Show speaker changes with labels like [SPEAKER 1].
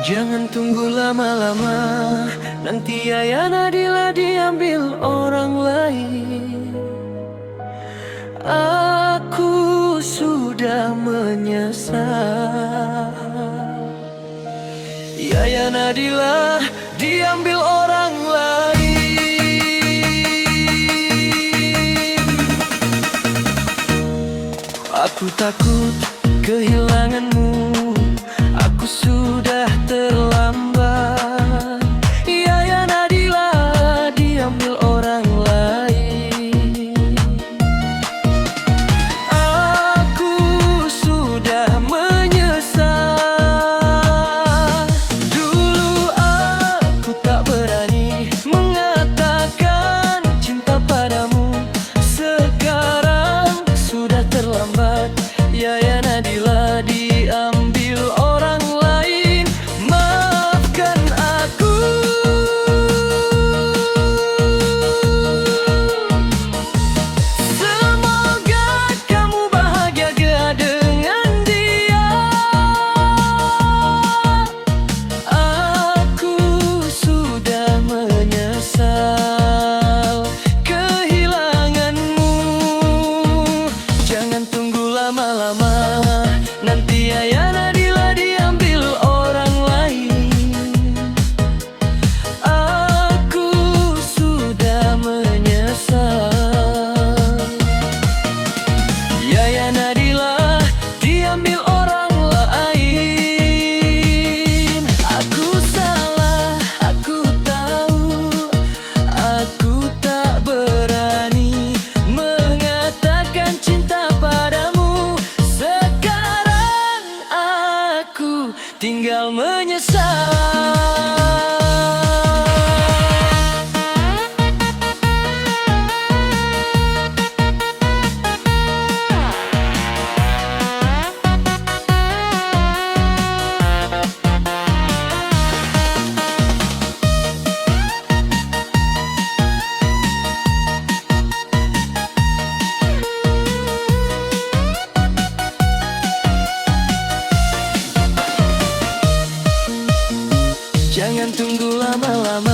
[SPEAKER 1] Jangan tunggu lama-lama, nanti Yaya Nadila diambil orang lain. Aku sudah menyesal. Yaya Nadila diambil orang lain. Aku takut kehilanganmu, aku sudah terlambat. Yaya Nadila diambil orang lain. Aku sudah menyesal. Dulu aku tak berani mengatakan cinta padamu. Sekarang sudah terlambat. Yaya Nadila diambil orang lain. Maafkan aku. Semoga kamu bahagia dengan dia. Aku sudah menyesal kehilanganmu. Jangan tunggu lama-lama, nanti Yaya Nadila diambil orang lain. Aku sudah menyesal. Yaya Nadila diambil orang lain. Aku salah, aku tahu. Aku tak berani mengatakan cinta padamu. Sekarang aku tinggal menyesal. Jangan tunggu lama-lama,